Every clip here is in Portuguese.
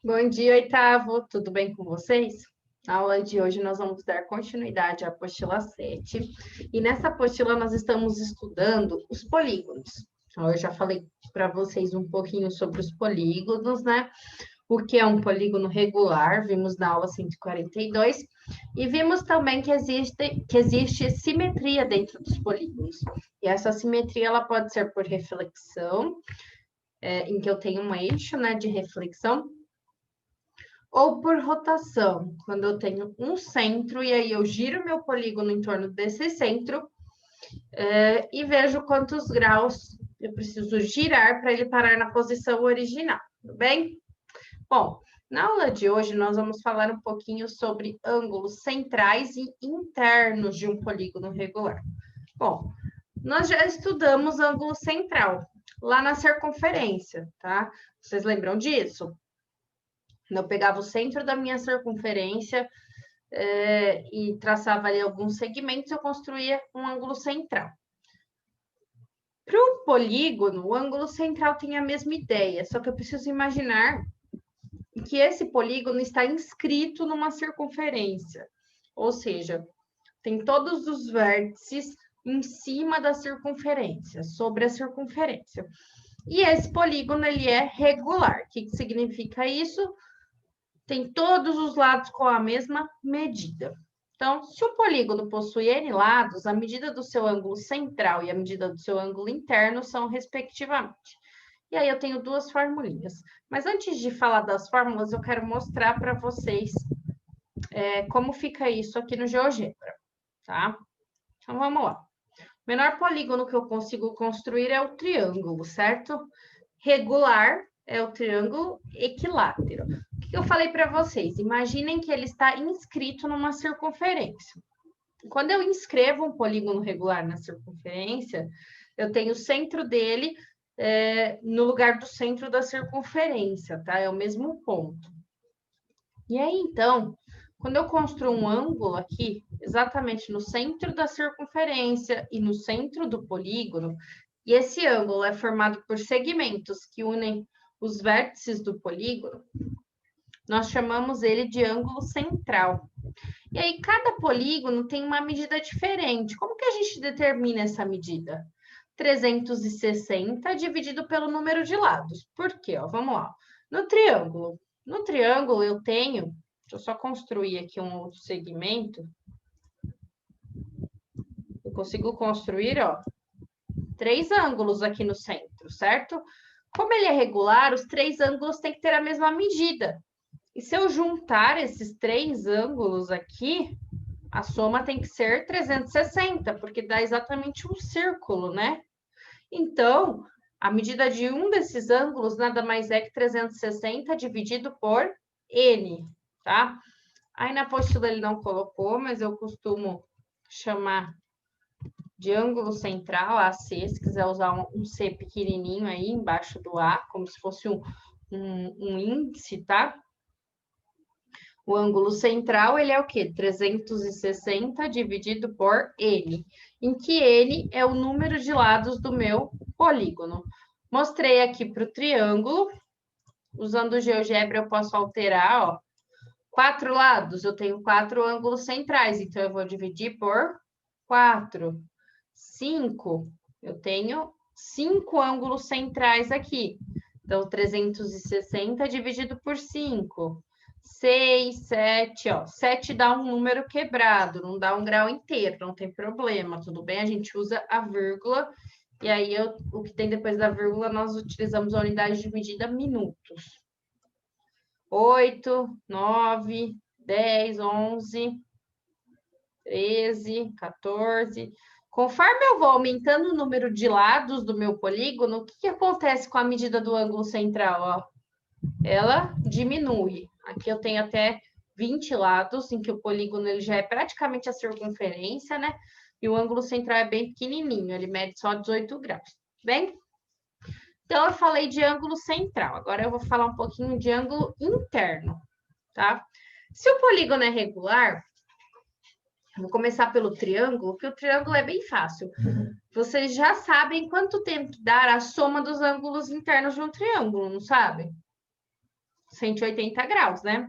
Bom dia, oitavo. Tudo bem com vocês? Na aula de hoje nós vamos dar continuidade à apostila 7. E nessa apostila nós estamos estudando os polígonos. Então, eu já falei para vocês um pouquinho sobre os polígonos, né? O que é um polígono regular, vimos na aula 142, e vimos também que existe simetria dentro dos polígonos. E essa simetria ela pode ser por reflexão, em que eu tenho um eixo, né, de reflexão, ou por rotação, quando eu tenho um centro e aí eu giro meu polígono em torno desse centro, e vejo quantos graus eu preciso girar para ele parar na posição original, tudo bem? Bom, na aula de hoje nós vamos falar um pouquinho sobre ângulos centrais e internos de um polígono regular. Bom, nós já estudamos ângulo central lá na circunferência, tá? Vocês lembram disso? Eu pegava o centro da minha circunferência e traçava ali alguns segmentos, eu construía um ângulo central. Para o polígono, o ângulo central tem a mesma ideia, só que eu preciso imaginar que esse polígono está inscrito numa circunferência, ou seja, tem todos os vértices em cima da circunferência, sobre a circunferência. E esse polígono, ele é regular. O que significa isso? Tem todos os lados com a mesma medida. Então, se o polígono possui N lados, a medida do seu ângulo central e a medida do seu ângulo interno são respectivamente. E aí eu tenho duas formulinhas. Mas antes de falar das fórmulas, eu quero mostrar para vocês como fica isso aqui no GeoGebra, tá? Então, vamos lá. O menor polígono que eu consigo construir é o triângulo, certo? Regular é o triângulo equilátero. O que eu falei para vocês? Imaginem que ele está inscrito numa circunferência. Quando eu inscrevo um polígono regular na circunferência, eu tenho o centro dele no lugar do centro da circunferência, tá? É o mesmo ponto. E aí, então, quando eu construo um ângulo aqui, exatamente no centro da circunferência e no centro do polígono, e esse ângulo é formado por segmentos que unem os vértices do polígono, nós chamamos ele de ângulo central. E aí, cada polígono tem uma medida diferente. Como que a gente determina essa medida? 360 dividido pelo número de lados. Por quê? Ó, vamos lá. No triângulo eu tenho, deixa eu só construir aqui um outro segmento. Eu consigo construir, ó, 3 ângulos aqui no centro, certo? Como ele é regular, os 3 ângulos têm que ter a mesma medida. E se eu juntar esses 3 ângulos aqui, a soma tem que ser 360, porque dá exatamente um círculo, né? Então, a medida de um desses ângulos nada mais é que 360 dividido por N, tá? Aí na apostila ele não colocou, mas eu costumo chamar de ângulo central, AC, se quiser usar um C pequenininho aí embaixo do A, como se fosse um índice, tá? O ângulo central, ele é o quê? 360 dividido por N, em que N é o número de lados do meu polígono. Mostrei aqui para o triângulo. Usando o GeoGebra, eu posso alterar, ó. 4 lados, eu tenho 4 ângulos centrais, então eu vou dividir por 4. 5, eu tenho 5 ângulos centrais aqui. Então, 360 dividido por 5. 6, 7, ó. 7 dá um número quebrado, não dá um grau inteiro, não tem problema, tudo bem? A gente usa a vírgula, e aí o que tem depois da vírgula, nós utilizamos a unidade de medida minutos. 8, 9, 10, 11, 13, 14. Conforme eu vou aumentando o número de lados do meu polígono, o que acontece com a medida do ângulo central? Ó? Ela diminui. Aqui eu tenho até 20 lados, em que o polígono ele já é praticamente a circunferência, né? E o ângulo central é bem pequenininho, ele mede só 18 graus. Bem? Então, eu falei de ângulo central. Agora eu vou falar um pouquinho de ângulo interno, tá? Se o polígono é regular, vou começar pelo triângulo, que o triângulo é bem fácil. Vocês já sabem quanto tem que dar a soma dos ângulos internos de um triângulo, não sabem? 180 graus, né?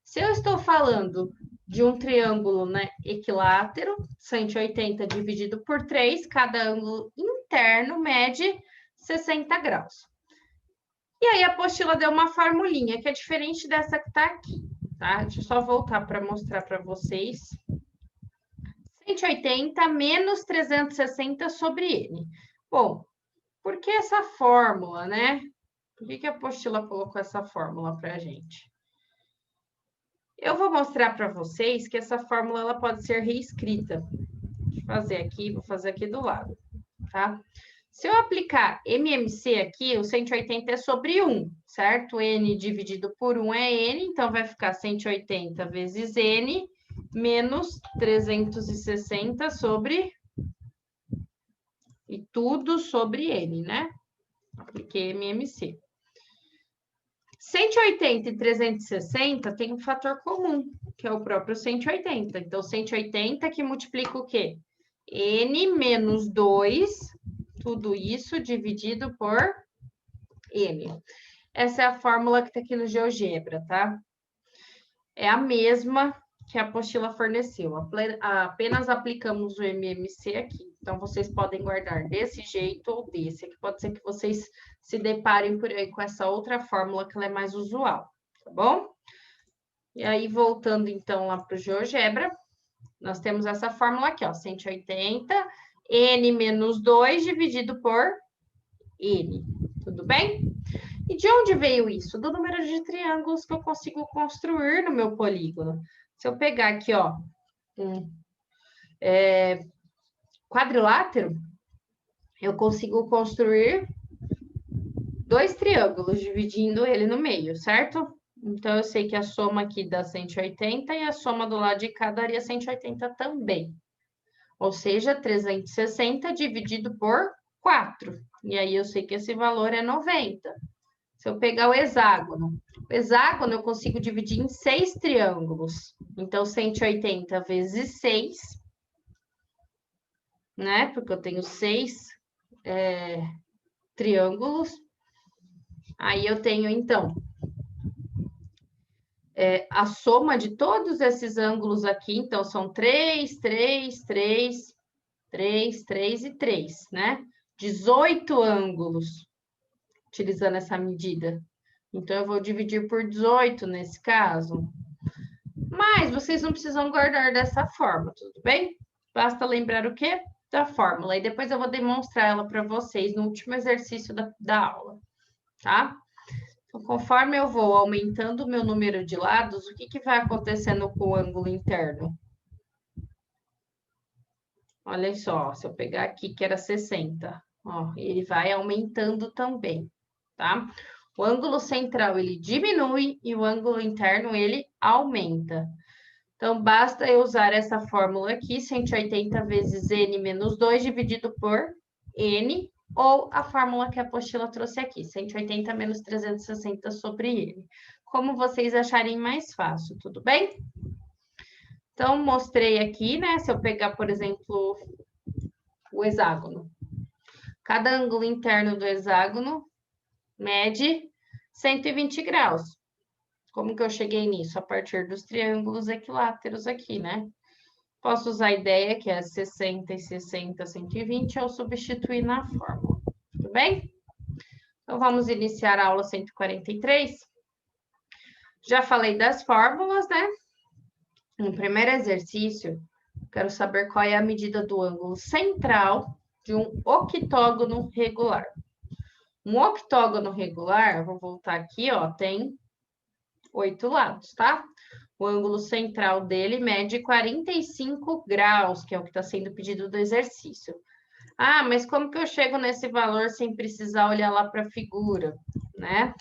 Se eu estou falando de um triângulo, né, equilátero, 180 dividido por 3, cada ângulo interno mede 60 graus. E aí, a apostila deu uma formulinha, que é diferente dessa que está aqui, tá? Deixa eu só voltar para mostrar para vocês. 180 menos 360 sobre N. Bom, por que essa fórmula, né? Por que a apostila colocou essa fórmula para a gente? Eu vou mostrar para vocês que essa fórmula ela pode ser reescrita. Vou fazer aqui do lado, tá? Se eu aplicar MMC aqui, o 180 é sobre 1, certo? N dividido por 1 é N, então vai ficar 180 vezes N menos 360 sobre... E tudo sobre N, né? Apliquei MMC. 180 e 360 tem um fator comum, que é o próprio 180. Então, 180 que multiplica o quê? N menos 2, tudo isso dividido por N. Essa é a fórmula que está aqui no GeoGebra, tá? É a mesma que a apostila forneceu. Apenas aplicamos o MMC aqui. Então, vocês podem guardar desse jeito ou desse. Aqui pode ser que vocês se deparem por aí com essa outra fórmula que ela é mais usual, tá bom? E aí, voltando então lá para o GeoGebra, nós temos essa fórmula aqui, ó, 180, N menos 2 dividido por N, tudo bem? E de onde veio isso? Do número de triângulos que eu consigo construir no meu polígono. Se eu pegar aqui, ó, quadrilátero, eu consigo construir 2 triângulos, dividindo ele no meio, certo? Então, eu sei que a soma aqui dá 180 e a soma do lado de cá daria 180 também. Ou seja, 360 dividido por 4. E aí, eu sei que esse valor é 90. Se eu pegar o hexágono eu consigo dividir em 6 triângulos. Então, 180 vezes 6, né? Porque eu tenho 6 triângulos. Aí, eu tenho, então, a soma de todos esses ângulos aqui. Então, são 3, 3, 3, 3, 3 e 3, né? 18 ângulos, utilizando essa medida. Então, eu vou dividir por 18 nesse caso. Mas vocês não precisam guardar dessa forma, tudo bem? Basta lembrar o quê? Da fórmula. E depois eu vou demonstrar ela para vocês no último exercício da aula, tá? Então, conforme eu vou aumentando o meu número de lados, o que vai acontecendo com o ângulo interno? Olha só, se eu pegar aqui que era 60, ó, ele vai aumentando também, tá? O ângulo central, ele diminui e o ângulo interno, ele aumenta. Então, basta eu usar essa fórmula aqui, 180 vezes N menos 2 dividido por N, ou a fórmula que a apostila trouxe aqui, 180 menos 360 sobre N. Como vocês acharem mais fácil, tudo bem? Então, mostrei aqui, né? Se eu pegar, por exemplo, o hexágono. Cada ângulo interno do hexágono mede 120 graus. Como que eu cheguei nisso? A partir dos triângulos equiláteros aqui, né? Posso usar a ideia que é 60 e 60, 120, ou substituir na fórmula. Tudo bem? Então, vamos iniciar a aula 143. Já falei das fórmulas, né? No primeiro exercício, quero saber qual é a medida do ângulo central de um octógono regular. Um octógono regular, vou voltar aqui, ó, tem 8 lados, tá? O ângulo central dele mede 45 graus, que é o que está sendo pedido do exercício. Ah, mas como que eu chego nesse valor sem precisar olhar lá para a figura, né?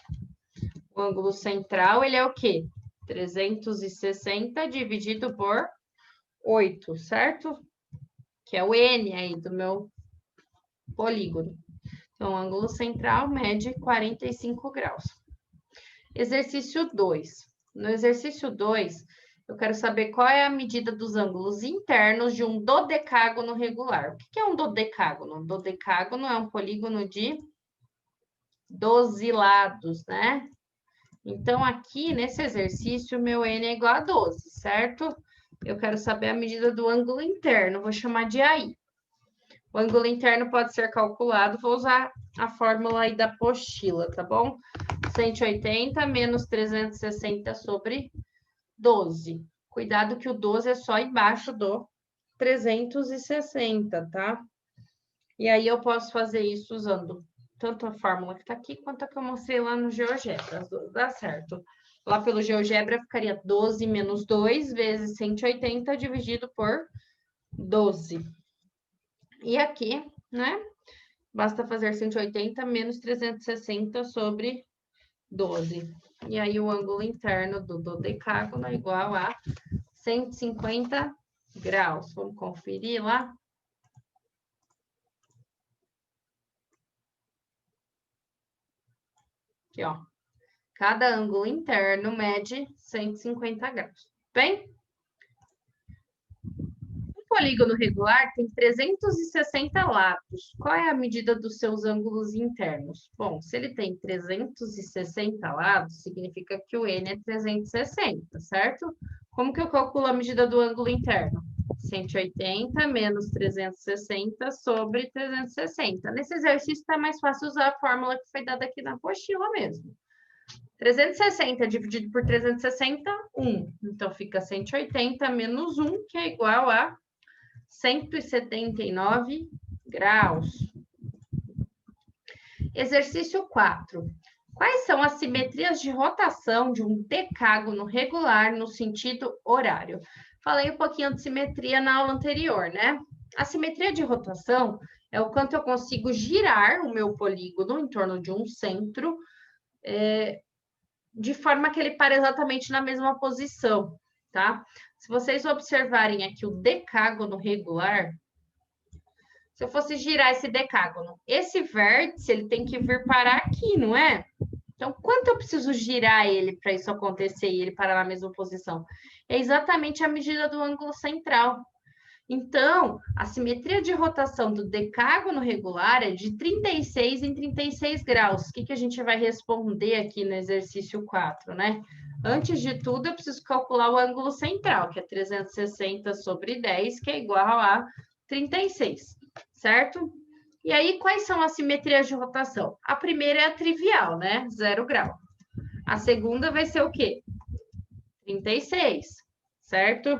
O ângulo central, ele é o quê? 360 dividido por 8, certo? Que é o N aí do meu polígono. Então, o ângulo central mede 45 graus. Exercício 2. No exercício 2, eu quero saber qual é a medida dos ângulos internos de um dodecágono regular. O que é um dodecágono? Um dodecágono é um polígono de 12 lados, né? Então, aqui, nesse exercício, meu N é igual a 12, certo? Eu quero saber a medida do ângulo interno, vou chamar de AI. O ângulo interno pode ser calculado, vou usar a fórmula aí da apostila, tá bom? 180 menos 360 sobre 12. Cuidado que o 12 é só embaixo do 360, tá? E aí eu posso fazer isso usando tanto a fórmula que tá aqui, quanto a que eu mostrei lá no GeoGebra. As duas dá certo. Lá pelo GeoGebra ficaria 12 menos 2 vezes 180 dividido por 12. E aqui, né? Basta fazer 180 menos 360 sobre 12. E aí o ângulo interno do dodecágono é igual a 150 graus. Vamos conferir lá? Aqui, ó. Cada ângulo interno mede 150 graus. Bem? Um polígono regular tem 360 lados. Qual é a medida dos seus ângulos internos? Bom, se ele tem 360 lados, significa que o N é 360, certo? Como que eu calculo a medida do ângulo interno? 180 menos 360 sobre 360. Nesse exercício está mais fácil usar a fórmula que foi dada aqui na apostila mesmo. 360 dividido por 360, 1. Então, fica 180 menos 1, que é igual a 179 graus. Exercício 4. Quais são as simetrias de rotação de um decágono regular no sentido horário? Falei um pouquinho de simetria na aula anterior, né? A simetria de rotação é o quanto eu consigo girar o meu polígono em torno de um centro, de forma que ele pare exatamente na mesma posição, tá? Se vocês observarem aqui o decágono regular, se eu fosse girar esse decágono, esse vértice, ele tem que vir parar aqui, não é? Então, quanto eu preciso girar ele para isso acontecer e ele parar na mesma posição? É exatamente a medida do ângulo central. Então, a simetria de rotação do decágono regular é de 36 em 36 graus. O que a gente vai responder aqui no exercício 4, né? Antes de tudo, eu preciso calcular o ângulo central, que é 360 sobre 10, que é igual a 36, certo? E aí, quais são as simetrias de rotação? A primeira é a trivial, né? 0 grau. A segunda vai ser o quê? 36, certo?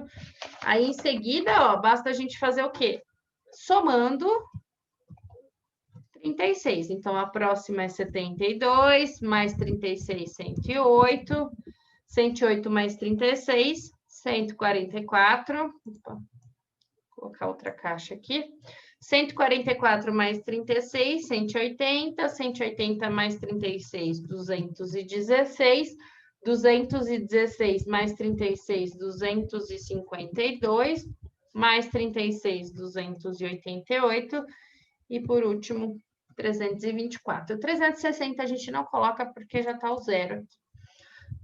Aí, em seguida, ó, basta a gente fazer o quê? Somando 36. Então, a próxima é 72, mais 36, 108. 108 mais 36, 144. Opa, vou colocar outra caixa aqui. 144 mais 36, 180. 180 mais 36, 216. 216 mais 36, 252, mais 36, 288, e por último, 324. O 360 a gente não coloca porque já está o zero aqui,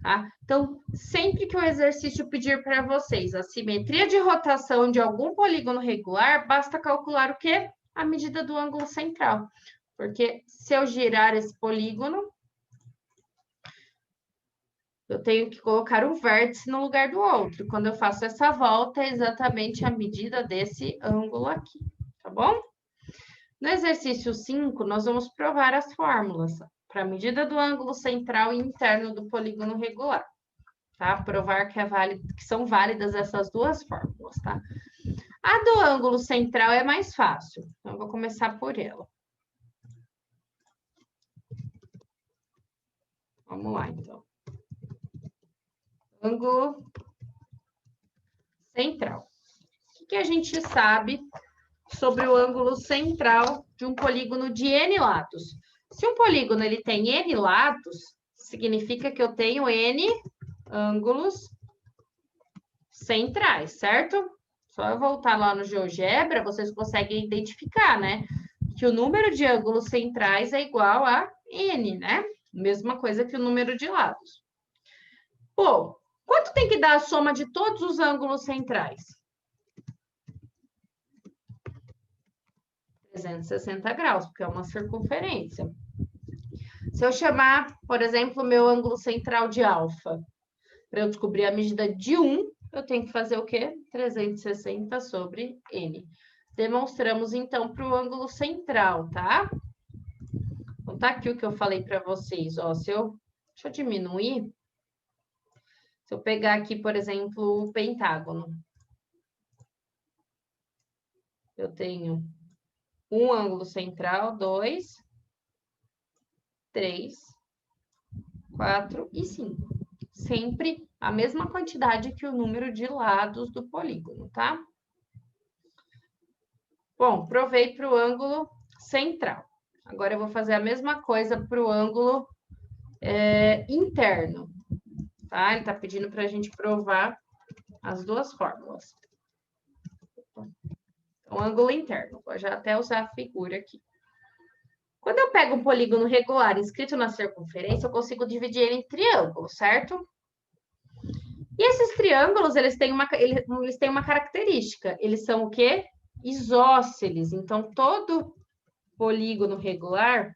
tá? Então, sempre que o exercício pedir para vocês a simetria de rotação de algum polígono regular, basta calcular o quê? A medida do ângulo central. Porque se eu girar esse polígono, eu tenho que colocar um vértice no lugar do outro. Quando eu faço essa volta, é exatamente a medida desse ângulo aqui, tá bom? No exercício 5, nós vamos provar as fórmulas para a medida do ângulo central e interno do polígono regular, tá? Provar que são válidas essas duas fórmulas, tá? A do ângulo central é mais fácil, então eu vou começar por ela. Vamos lá, então. Ângulo central. O que a gente sabe sobre o ângulo central de um polígono de N lados? Se um polígono ele tem N lados, significa que eu tenho N ângulos centrais, certo? Só eu voltar lá no GeoGebra, vocês conseguem identificar, né? Que o número de ângulos centrais é igual a N, né? Mesma coisa que o número de lados. Bom, quanto tem que dar a soma de todos os ângulos centrais? 360 graus, porque é uma circunferência. Se eu chamar, por exemplo, o meu ângulo central de alfa, para eu descobrir a medida de 1, eu tenho que fazer o quê? 360 sobre N. Demonstramos, então, para o ângulo central, tá? Então, tá aqui o que eu falei para vocês, ó. Deixa eu diminuir. Se eu pegar aqui, por exemplo, o pentágono. Eu tenho um ângulo central, 2, 3, 4 e 5. Sempre a mesma quantidade que o número de lados do polígono, tá? Bom, provei para o ângulo central. Agora eu vou fazer a mesma coisa para o ângulo interno, tá? Ele está pedindo para a gente provar as duas fórmulas. Então, ângulo interno. Vou já até usar a figura aqui. Quando eu pego um polígono regular inscrito na circunferência, eu consigo dividir ele em triângulos, certo? E esses triângulos, eles têm uma característica. Eles são o quê? Isósceles. Então, todo polígono regular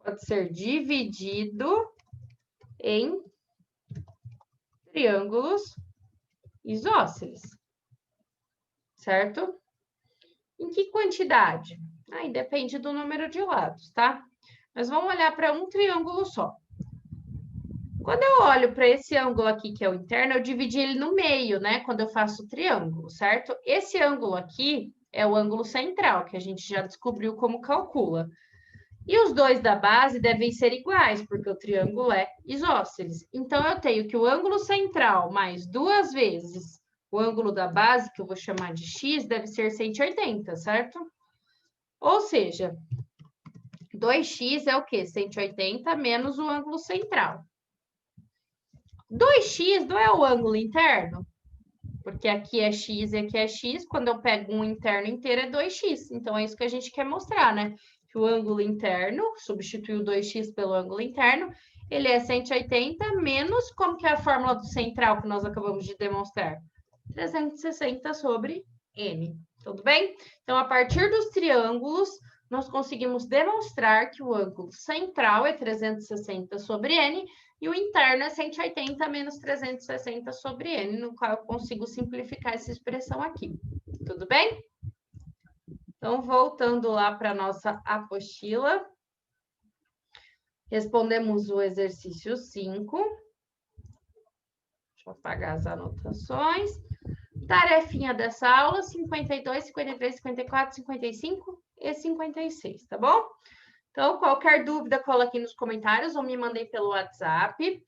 pode ser dividido em triângulos isósceles, certo? Em que quantidade? Aí depende do número de lados, tá? Mas vamos olhar para um triângulo só. Quando eu olho para esse ângulo aqui, que é o interno, eu dividi ele no meio, né? Quando eu faço o triângulo, certo? Esse ângulo aqui é o ângulo central, que a gente já descobriu como calcula. E os dois da base devem ser iguais, porque o triângulo é isósceles. Então, eu tenho que o ângulo central mais 2 vezes o ângulo da base, que eu vou chamar de x, deve ser 180, certo? Ou seja, 2x é o quê? 180 menos o ângulo central. 2x não é o ângulo interno? Porque aqui é x e aqui é x. Quando eu pego um interno inteiro, é 2x. Então, é isso que a gente quer mostrar, né? Que o ângulo interno, substitui o 2x pelo ângulo interno, ele é 180 menos, como que é a fórmula do central que nós acabamos de demonstrar? 360 sobre n. Tudo bem? Então, a partir dos triângulos, nós conseguimos demonstrar que o ângulo central é 360 sobre n e o interno é 180 menos 360 sobre n, no qual eu consigo simplificar essa expressão aqui. Tudo bem? Então, voltando lá para a nossa apostila, respondemos o exercício 5. Deixa eu apagar as anotações. Tarefinha dessa aula, 52, 53, 54, 55 e 56, tá bom? Então, qualquer dúvida, coloque nos comentários ou me mandem pelo WhatsApp.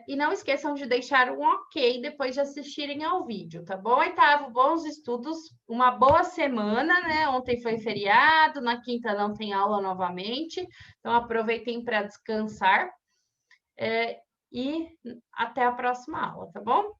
E não esqueçam de deixar um ok depois de assistirem ao vídeo, tá bom? Oitavo, bons estudos, uma boa semana, né? Ontem foi feriado, na quinta não tem aula novamente, então aproveitem para descansar. E até a próxima aula, tá bom?